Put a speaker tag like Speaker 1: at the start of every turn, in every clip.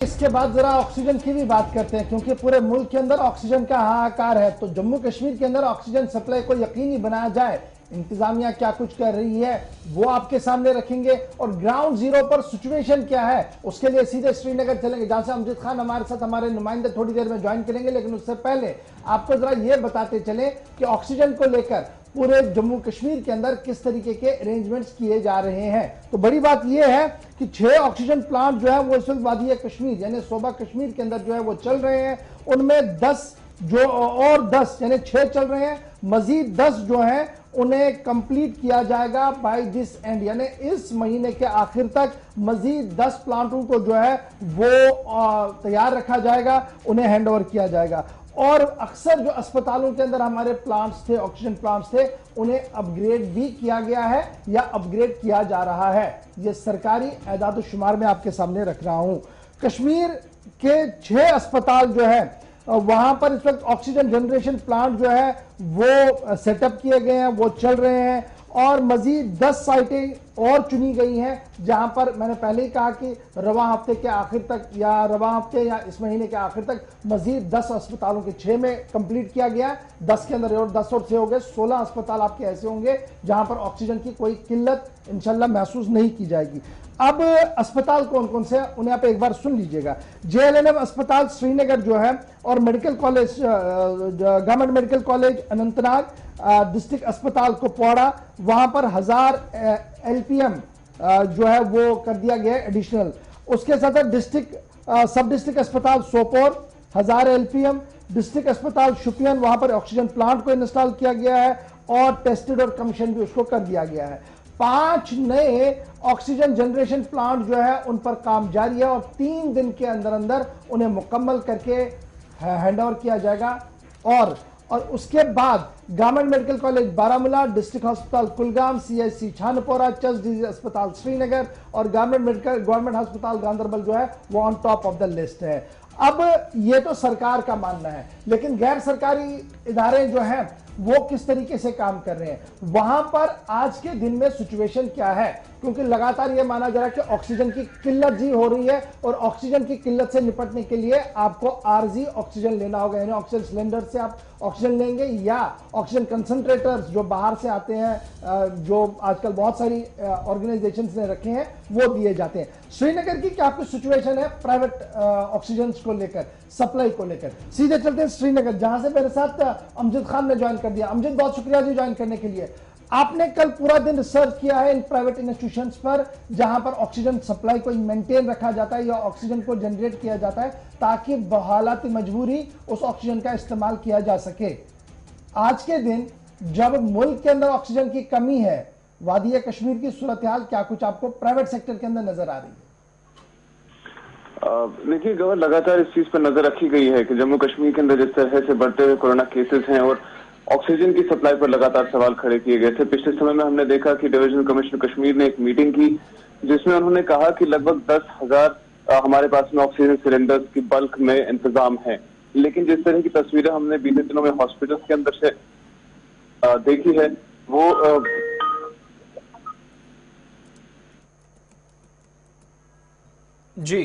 Speaker 1: इसके बाद जरा ऑक्सीजन की भी बात करते हैं, क्योंकि पूरे मुल्क के अंदर ऑक्सीजन का हाहाकार है। तो जम्मू कश्मीर के अंदर ऑक्सीजन सप्लाई को यकीनी बनाया जाए, इंतजामिया क्या कुछ कर रही है वो आपके सामने रखेंगे। और ग्राउंड जीरो पर सिचुएशन क्या है उसके लिए सीधे श्रीनगर चलेंगे, जहां से अमजद खान हमारे साथ हमारे नुमाइंदे थोड़ी देर में ज्वाइन करेंगे। लेकिन उससे पहले आपको जरा ये बताते चले कि ऑक्सीजन को लेकर पूरे जम्मू कश्मीर के अंदर किस तरीके के अरेंजमेंट्स किए जा रहे हैं। तो बड़ी बात यह है कि 6 ऑक्सीजन प्लांट जो है वो इस वक्त वादी कश्मीर यानी सूबा कश्मीर के अंदर जो है वो चल रहे हैं। उनमें 10 जो और 10 यानी 6 चल रहे हैं, मजीद 10 जो है उन्हें कंप्लीट किया जाएगा बाय दिस एंड, यानी इस महीने के आखिर तक मजीद 10 प्लांटों को जो है वो तैयार रखा जाएगा, उन्हें हैंड ओवर किया जाएगा। और अक्सर जो अस्पतालों के अंदर हमारे प्लांट्स थे, ऑक्सीजन प्लांट्स थे, उन्हें अपग्रेड भी किया गया है या अपग्रेड किया जा रहा है। यह सरकारी एदाद शुमार में आपके सामने रख रहा हूं। कश्मीर के 6 अस्पताल जो है वहां पर इस वक्त ऑक्सीजन जनरेशन प्लांट जो है वो सेटअप किए गए हैं, वो चल रहे हैं। और मजीद 10 साइटें और चुनी गई हैं, जहां पर मैंने पहले ही कहा कि रवा हफ्ते के आखिर तक या रवा हफ्ते या इस महीने के आखिर तक मजीद 10 अस्पतालों के 6 में कंप्लीट किया गया। 10 के अंदर और 10 और 6 हो गए, 16 अस्पताल आपके ऐसे होंगे जहां पर ऑक्सीजन की कोई किल्लत इंशाल्लाह महसूस नहीं की जाएगी। अब अस्पताल कौन कौन से हैं उन्हें आप एक बार सुन लीजिएगा। JLNM अस्पताल श्रीनगर जो है और medical college government medical college Anantnag, district अस्पताल कुपवाड़ा, वहां पर 1000 LPM जो है वो कर दिया गया है एडिशनल। उसके साथ डिस्ट्रिक्ट सब डिस्ट्रिक्ट अस्पताल सोपोर 1000 LPM, डिस्ट्रिक्ट अस्पताल शुपियन वहां पर ऑक्सीजन प्लांट को इंस्टॉल किया गया है और टेस्टेड और कमीशन भी उसको कर दिया गया है। 5 नए ऑक्सीजन जनरेशन प्लांट जो है उन पर काम जारी है और 3 दिन के अंदर अंदर उन्हें मुकम्मल करके हैंड ओवर किया जाएगा। और उसके बाद government medical college Baramulla, district अस्पताल कुलगाम, CIC छानपोरा, चर्च डिजीज अस्पताल श्रीनगर और गवर्नमेंट अस्पताल गांधरबल जो है वो on top of the list है। अब ये तो सरकार का मानना है, लेकिन गैर सरकारी इदारे जो हैं वो किस तरीके से काम कर रहे हैं, वहां पर आज के दिन में सिचुएशन क्या है। क्योंकि लगातार यह माना जा रहा है कि ऑक्सीजन की किल्लत जी हो रही है और ऑक्सीजन की किल्लत से निपटने के लिए आपको आरजी ऑक्सीजन लेना होगा, यानी ऑक्सीजन सिलेंडर से आप ऑक्सीजन लेंगे या ऑक्सीजन कंसंट्रेटर्स जो बाहर से आते हैं, जो आजकल बहुत सारी ऑर्गेनाइजेशंस ने रखे हैं, वो दिए जाते हैं। श्रीनगर की क्या आपकी सिचुएशन है प्राइवेट ऑक्सीजन को लेकर, सप्लाई को लेकर? सीधे चलते हैं श्रीनगर, जहां से मेरे साथ अमजद खान ने ज्वाइन कर दिया। अमजद, बहुत शुक्रिया जी ज्वाइन करने के लिए। आपने कल पूरा दिन रिसर्च किया है इन प्राइवेट इंस्टीट्यूशंस पर जहां पर ऑक्सीजन सप्लाई को मेंटेन रखा जाता है या ऑक्सीजन को जनरेट किया जाता है ताकि बहालात मजबूरी उस ऑक्सीजन का इस्तेमाल किया जा सके। आज के दिन जब मुल्क के अंदर ऑक्सीजन की कमी है, वादी कश्मीर की सूरत हाल क्या कुछ आपको प्राइवेट सेक्टर के अंदर नजर आ रही है?
Speaker 2: देखिए गवर, लगातार इस चीज पर नजर रखी गई है कि जम्मू कश्मीर के अंदर जिस तरह से बढ़ते हुए कोरोना केसेस हैं और ऑक्सीजन की सप्लाई पर लगातार सवाल खड़े किए गए थे। पिछले समय में हमने देखा कि डिविजनल कमिश्नर कश्मीर ने एक मीटिंग की जिसमें उन्होंने कहा कि लगभग 10,000 हमारे पास में ऑक्सीजन सिलेंडर्स की बल्क में इंतजाम है। लेकिन जिस तरह की तस्वीरें हमने बीते दिनों में हॉस्पिटल्स के अंदर से देखी है वो
Speaker 3: जी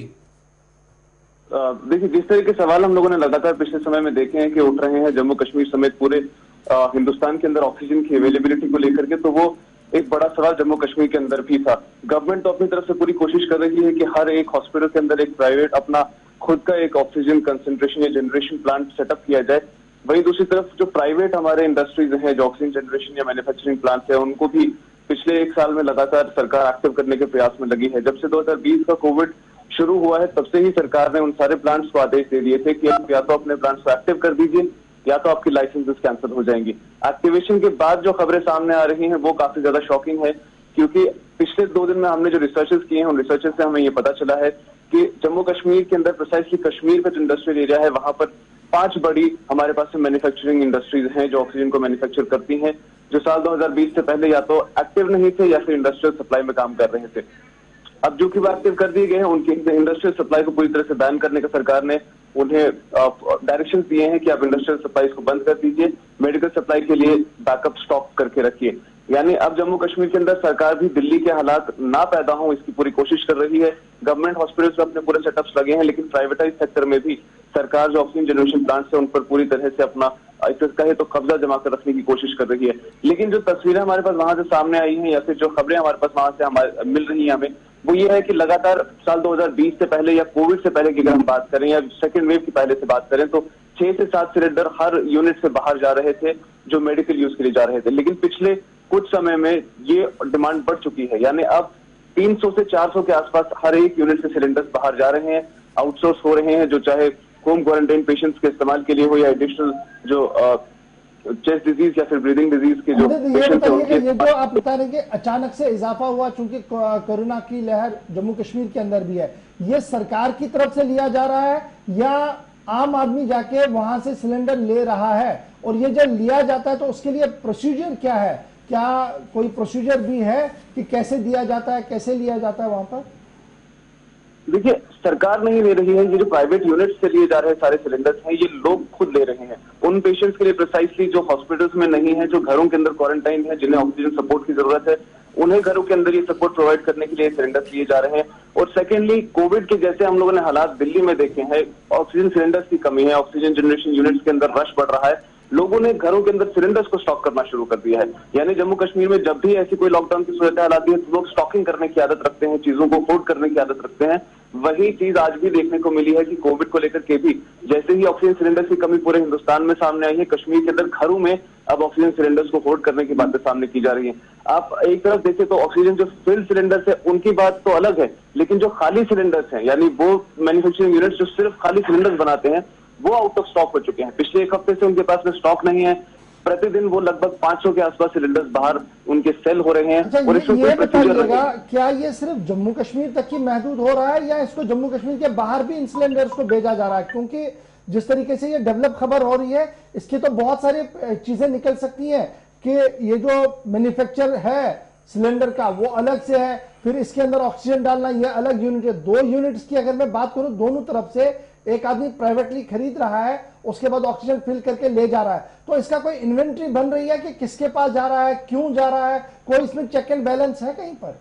Speaker 2: देखिए, जिस तरह के सवाल हम लोगों ने लगातार पिछले समय में देखे हैं कि उठ रहे हैं जम्मू कश्मीर समेत पूरे हिंदुस्तान के अंदर ऑक्सीजन की अवेलेबिलिटी को लेकर के, तो वो एक बड़ा सवाल जम्मू कश्मीर के अंदर भी था। गवर्नमेंट तो अपनी तरफ से पूरी कोशिश कर रही है कि हर एक हॉस्पिटल के अंदर एक प्राइवेट अपना खुद का एक ऑक्सीजन कंसंट्रेशन या जनरेशन प्लांट सेटअप किया जाए। वहीं दूसरी तरफ जो प्राइवेट हमारे इंडस्ट्रीज हैं, जो ऑक्सीजन जनरेशन या मैन्युफैक्चरिंग प्लांट है, उनको भी पिछले 1 साल में लगातार सरकार एक्टिव करने के प्रयास में लगी है। जब से 2020 का कोविड शुरू हुआ है तब से ही सरकार ने उन सारे प्लांट्स को आदेश दे दिए थे कि आप या तो अपने प्लांट्स को एक्टिव कर दीजिए या तो आपकी लाइसेंसेस कैंसिल हो जाएंगी। एक्टिवेशन के बाद जो खबरें सामने आ रही हैं वो काफी ज्यादा शॉकिंग है, क्योंकि पिछले 2 दिन में हमने जो रिसर्चेस किए हैं उन रिसर्चेस से हमें ये पता चला है कि जम्मू कश्मीर के अंदर, प्रिसाइसली कश्मीर का जो इंडस्ट्रियल एरिया है, वहां पर 5 बड़ी हमारे पास से मैन्युफैक्चरिंग इंडस्ट्रीज हैं जो ऑक्सीजन को मैन्युफैक्चर करती हैं, जो साल 2020 से पहले या तो एक्टिव नहीं थे या फिर इंडस्ट्रियल सप्लाई में काम कर रहे थे। अब जो कि एक्टिव कर दिए गए हैं, उनकी इंडस्ट्रियल सप्लाई को पूरी तरह से बैन करने का सरकार ने उन्हें डायरेक्शन दिए हैं कि आप इंडस्ट्रियल सप्लाईज को बंद कर दीजिए, मेडिकल सप्लाई के लिए बैकअप स्टॉक करके रखिए। यानी अब जम्मू कश्मीर के अंदर सरकार भी दिल्ली के हालात ना पैदा हो इसकी पूरी कोशिश कर रही है। गवर्नमेंट हॉस्पिटल्स में अपने पूरे सेटअप्स लगे हैं, लेकिन प्राइवेटाइज सेक्टर में भी सरकार जो ऑक्सीजन जनरेशन प्लांट्स है उन पर पूरी तरह से अपना कहे तो कब्जा जमा कर रखने की कोशिश कर रही है। लेकिन जो तस्वीरें हमारे पास वहां से सामने आई हैं या फिर जो खबरें हमारे पास वहां से मिल रही हैं हमें, वो ये है कि लगातार साल 2020 से पहले या कोविड से पहले की अगर हम बात करें या सेकेंड वेव की पहले से बात करें तो 6 से 7 सिलेंडर हर यूनिट से बाहर जा रहे थे जो मेडिकल यूज के लिए जा रहे थे। लेकिन पिछले कुछ समय में ये डिमांड बढ़ चुकी है, यानी अब 300 से 400 के आसपास हर एक यूनिट से सिलेंडर्स बाहर जा रहे हैं, आउटसोर्स हो रहे हैं, जो चाहे होम क्वारंटाइन पेशेंट्स के इस्तेमाल के लिए हो या एडिशनल जो चेस्ट डिजीज या फिर ब्रीदिंग डिजीज के जो पेशेंट्स हैं।
Speaker 1: ये जो आप बता रहे हैं कि अचानक से इजाफा हुआ चूंकि कोरोना की लहर जम्मू कश्मीर के अंदर भी है, ये सरकार की तरफ से लिया जा रहा है या आम आदमी जाके वहां से सिलेंडर ले रहा है? और ये जब लिया जाता है तो उसके लिए प्रोसीजर क्या है? क्या कोई प्रोसीजर भी है कि कैसे दिया जाता है, कैसे लिया जाता है वहां पर?
Speaker 2: देखिए, सरकार नहीं ले रही है, ये जो प्राइवेट यूनिट्स से लिए जा रहे सारे सिलेंडर्स हैं ये लोग खुद ले रहे हैं। उन पेशेंट्स के लिए प्रिसाइसली जो हॉस्पिटल्स में नहीं है, जो घरों के अंदर क्वारंटाइन है, जिन्हें ऑक्सीजन सपोर्ट की जरूरत है, उन्हें घरों के अंदर ये सपोर्ट प्रोवाइड करने के लिए सिलेंडर्स लिए जा रहे हैं। और सेकेंडली, कोविड के जैसे हम लोगों ने हालात दिल्ली में देखे हैं, ऑक्सीजन सिलेंडर्स की कमी है, ऑक्सीजन जनरेशन यूनिट्स के अंदर रश बढ़ रहा है, लोगों ने घरों के अंदर सिलेंडर्स को स्टॉक करना शुरू कर दिया है। यानी जम्मू कश्मीर में जब भी ऐसी कोई लॉकडाउन की सूरत हाल आती है तो लोग स्टॉकिंग करने की आदत रखते हैं, चीजों को होल्ड करने की आदत रखते हैं। वही चीज आज भी देखने को मिली है कि कोविड को लेकर के भी जैसे ही ऑक्सीजन सिलेंडर की कमी पूरे हिंदुस्तान में सामने आई है, कश्मीर के अंदर घरों में अब ऑक्सीजन सिलेंडर्स को होल्ड करने की बातें सामने की जा रही है। आप एक तरफ देखें तो ऑक्सीजन जो फिल्ड सिलेंडर्स है उनकी बात तो अलग है, लेकिन जो खाली सिलेंडर्स हैं यानी वो मैन्युफैक्चरिंग यूनिट्स जो सिर्फ खाली सिलेंडर्स बनाते हैं वो आउट ऑफ स्टॉक हो चुके हैं। पिछले एक हफ्ते से उनके पास में स्टॉक नहीं है। प्रतिदिन वो लगभग 500 के आसपास सिलेंडर्स बाहर उनके सेल हो रहे हैं।
Speaker 1: अच्छा,
Speaker 2: और इसमें
Speaker 1: ये बताइएगा, क्या ये सिर्फ जम्मू कश्मीर तक ही महदूद हो रहा है या इसको जम्मू कश्मीर के बाहर भी इन सिलेंडर्स को भेजा जा रहा है? क्योंकि जिस तरीके से ये डेवलप खबर हो रही है इसकी तो बहुत सारी चीजें निकल सकती हैं कि ये जो मैन्युफैक्चर है सिलेंडर का वो अलग से है, फिर इसके अंदर ऑक्सीजन डालना ये अलग यूनिट है। 2 यूनिट्स की अगर मैं बात करूं, दोनों तरफ से एक आदमी प्राइवेटली खरीद रहा है, उसके बाद ऑक्सीजन फिल करके ले जा रहा है, तो इसका कोई इन्वेंट्री बन रही है कि किसके पास जा रहा है, क्यों जा रहा है, कोई इसमें चेक एंड बैलेंस है कहीं पर?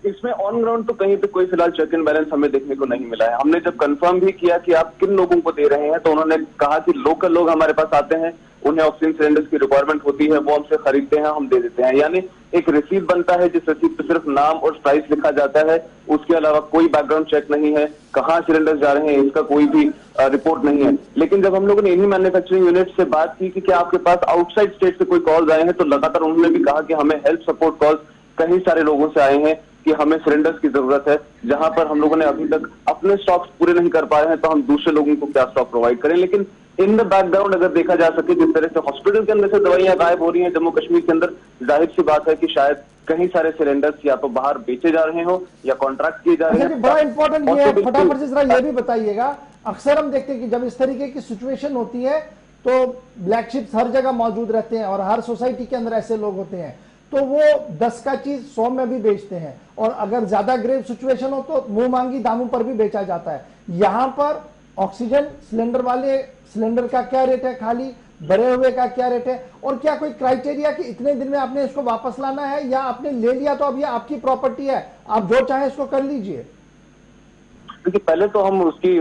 Speaker 2: इसमें ऑन ग्राउंड तो कहीं पे कोई फिलहाल चेक एंड बैलेंस हमें देखने को नहीं मिला है। हमने जब कंफर्म भी किया कि आप किन लोगों को दे रहे हैं तो उन्होंने कहा कि लोकल लोग हमारे पास आते हैं, उन्हें ऑक्सीजन सिलेंडर्स की रिक्वायरमेंट होती है, वो हमसे खरीदते हैं, हम दे देते हैं। यानी एक रिसीट बनता है जिस रिसीट पे सिर्फ नाम और प्राइस लिखा जाता है, उसके अलावा कोई बैकग्राउंड चेक नहीं है, कहाँ सिलेंडर्स जा रहे हैं इसका कोई भी रिपोर्ट नहीं है। लेकिन जब हम लोगों ने इन्हीं मैन्युफैक्चरिंग यूनिट से बात की कि क्या आपके पास आउटसाइड स्टेट से कोई कॉल्स आए हैं, तो लगातार उन्होंने भी कहा कि हमें हेल्प सपोर्ट कॉल्स कई सारे लोगों से आए हैं कि हमें सिलेंडर्स की जरूरत है, जहां पर हम लोगों ने अभी तक अपने स्टॉक्स पूरे नहीं कर पाए हैं तो हम दूसरे लोगों को क्या स्टॉक प्रोवाइड करें। लेकिन इन द बैकग्राउंड अगर देखा जा सके जिस तरह से हॉस्पिटल के अंदर से दवाइयां गायब हो रही हैं जम्मू कश्मीर के अंदर, जाहिर सी बात है कि शायद कई सारे सिलेंडर्स या तो बाहर बेचे जा रहे हो या कॉन्ट्रैक्ट किए जा रहे हैं।
Speaker 1: बड़ा इंपॉर्टेंट ये है, फटाफट से जरा ये भी बताइएगा, अक्सर हम देखते हैं कि जब इस तरीके की सिचुएशन होती है तो ब्लैक शिप्स हर जगह मौजूद रहते हैं और हर सोसाइटी के अंदर ऐसे लोग होते हैं, तो वो 10 का चीज 100 में भी बेचते हैं और अगर ज्यादा ग्रेव सिचुएशन हो तो मुंह मांगी दामों पर भी बेचा जाता है। यहां पर ऑक्सीजन सिलेंडर वाले सिलेंडर का क्या रेट है, खाली भरे हुए का क्या रेट है, और क्या कोई क्राइटेरिया कि इतने दिन में आपने इसको वापस लाना है या आपने ले लिया तो अब ये आपकी प्रॉपर्टी है, आप जो चाहे इसको कर लीजिए?
Speaker 2: देखिए, पहले तो हम उसकी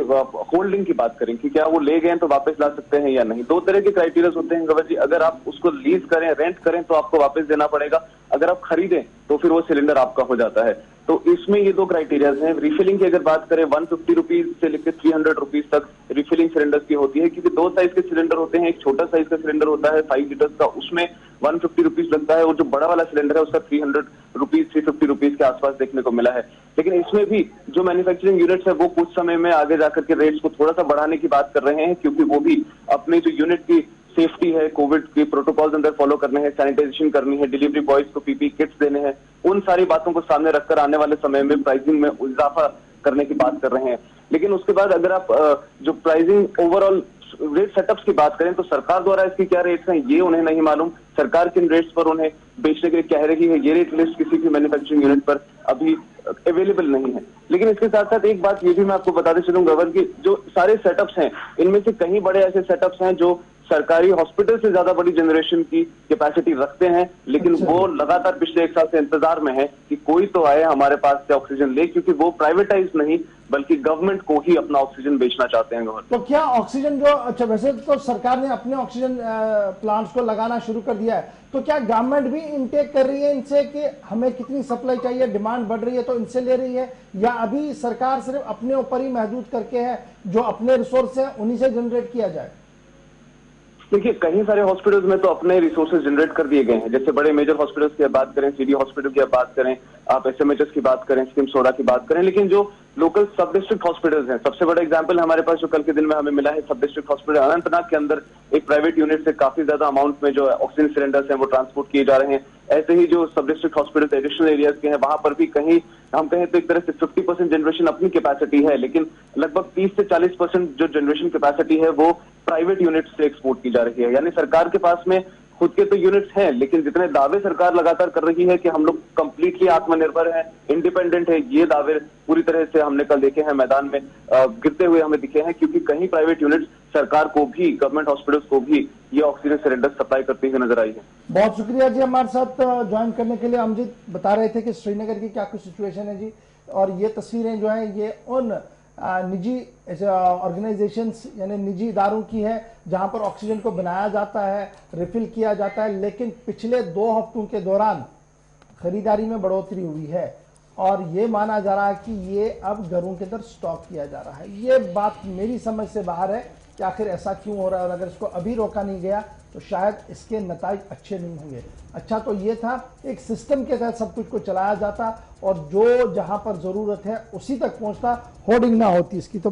Speaker 2: होल्डिंग की बात करें कि क्या वो ले गए तो वापस ला सकते हैं या नहीं। 2 तरह के क्राइटेरिया होते हैं गवर जी। अगर आप उसको लीज करें, रेंट करें तो आपको वापस देना पड़ेगा, अगर आप खरीदें तो फिर वो सिलेंडर आपका हो जाता है। तो इसमें ये 2 क्राइटेरियाज हैं। रिफिलिंग की अगर बात करें 150 रुपीज से लेकर 300 रुपीज तक रिफिलिंग सिलेंडर्स की होती है, क्योंकि 2 साइज के सिलेंडर होते हैं। एक छोटा साइज का सिलेंडर होता है 5 लीटर्स का, उसमें 150 रुपीज लगता है, और जो बड़ा वाला सिलेंडर है उसका 300 रुपीज 350 रुपीज के आसपास देखने को मिला है। लेकिन इसमें भी जो मैन्युफैक्चरिंग यूनिट्स है वो कुछ समय में आगे जाकर के रेट्स को थोड़ा सा बढ़ाने की बात कर रहे हैं, क्योंकि वो भी अपने जो यूनिट की सेफ्टी है, कोविड के प्रोटोकॉल्स अंदर फॉलो करने हैं, सैनिटाइजेशन करनी है, डिलीवरी बॉयज को पीपी किट्स देने हैं, उन सारी बातों को सामने रखकर आने वाले समय में प्राइसिंग में इजाफा करने की बात कर रहे हैं। लेकिन उसके बाद अगर आप जो प्राइसिंग ओवरऑल रेट सेटअप्स की बात करें तो सरकार द्वारा इसकी क्या रेट्स हैं ये उन्हें नहीं मालूम। सरकार किन रेट्स पर उन्हें बेचने के लिए कह रही है ये रेट लिस्ट किसी भी मैन्युफैक्चरिंग यूनिट पर अभी अवेलेबल नहीं है। लेकिन इसके साथ साथ एक बात ये भी मैं आपको बताते चलूंगा गवर कि जो सारे सेटअप्स हैं, इनमें से कई बड़े ऐसे सेटअप्स हैं जो सरकारी हॉस्पिटल से ज्यादा बड़ी जनरेशन की कैपेसिटी रखते हैं, लेकिन वो लगातार पिछले 1 साल से इंतजार में है कि कोई तो आए हमारे पास से ऑक्सीजन ले, क्योंकि वो प्राइवेटाइज नहीं बल्कि गवर्नमेंट को ही अपना ऑक्सीजन बेचना चाहते हैं गवर्नमेंट।
Speaker 1: तो क्या ऑक्सीजन जो, अच्छा वैसे तो सरकार ने अपने ऑक्सीजन प्लांट्स को लगाना शुरू कर दिया है, तो क्या गवर्नमेंट भी इनटेक कर रही है इनसे कि हमें कितनी सप्लाई चाहिए, डिमांड बढ़ रही है तो इनसे ले रही है, या अभी सरकार सिर्फ अपने ऊपर ही महदूद करके है, जो अपने रिसोर्स हैं उन्हीं से जनरेट किया जाए?
Speaker 2: देखिए, कई सारे हॉस्पिटल्स में तो अपने रिसोर्सेज जनरेट कर दिए गए हैं। जैसे बड़े मेजर हॉस्पिटल्स की बात करें, सीडी हॉस्पिटल की बात करें, आप एसएमएचएस की बात करें, स्किम सोडा की बात करें, लेकिन जो लोकल सब डिस्ट्रिक्ट हॉस्पिटल्स हैं, सबसे बड़ा एग्जांपल हमारे पास जो कल के दिन में हमें मिला है, सब डिस्ट्रिक्ट हॉस्पिटल अनंतनाग के अंदर एक प्राइवेट यूनिट से काफी ज्यादा अमाउंट में जो ऑक्सीजन सिलेंडर्स हैं वो ट्रांसपोर्ट किए जा रहे हैं। ऐसे ही जो सब डिस्ट्रिक्ट हॉस्पिटल एडिशनल एरियाज के हैं, वहां पर भी कहीं हम कहें तो एक तरह से 50% जनरेशन अपनी कैपेसिटी है, लेकिन लगभग 30 से 40% जो जनरेशन कैपेसिटी है वो प्राइवेट यूनिट से एक्सपोर्ट की जा रही है। यानी सरकार के पास में खुद के तो यूनिट्स हैं, लेकिन जितने दावे सरकार लगातार कर रही है कि हम लोग कंप्लीटली आत्मनिर्भर हैं, इंडिपेंडेंट है, ये दावे पूरी तरह से हमने कल देखे हैं मैदान में गिरते हुए हमें दिखे हैं, क्योंकि कहीं प्राइवेट यूनिट्स सरकार को भी, गवर्नमेंट हॉस्पिटल्स को भी ये ऑक्सीजन सिलेंडर सप्लाई करती हुई नजर आई है।
Speaker 1: बहुत शुक्रिया जी हमारे साथ ज्वाइन करने के लिए। अमजद बता रहे थे कि श्रीनगर की क्या कुछ सिचुएशन है जी, और ये तस्वीरें जो हैं ये उन निजी ऑर्गेनाइजेशंस यानी निजी इदारों की है जहां पर ऑक्सीजन को बनाया जाता है, रिफिल किया जाता है, लेकिन पिछले 2 हफ्तों के दौरान खरीदारी में बढ़ोतरी हुई है और ये माना जा रहा है कि ये अब घरों के अंदर स्टॉक किया जा रहा है। ये बात मेरी समझ से बाहर है कि आखिर ऐसा क्यों हो रहा है, और अगर इसको अभी रोका नहीं गया तो शायद इसके नताइज अच्छे नहीं होंगे। अच्छा तो ये था एक सिस्टम के तहत सब कुछ को चलाया जाता और जो जहां पर जरूरत है उसी तक पहुंचता, होर्डिंग ना होती इसकी। तो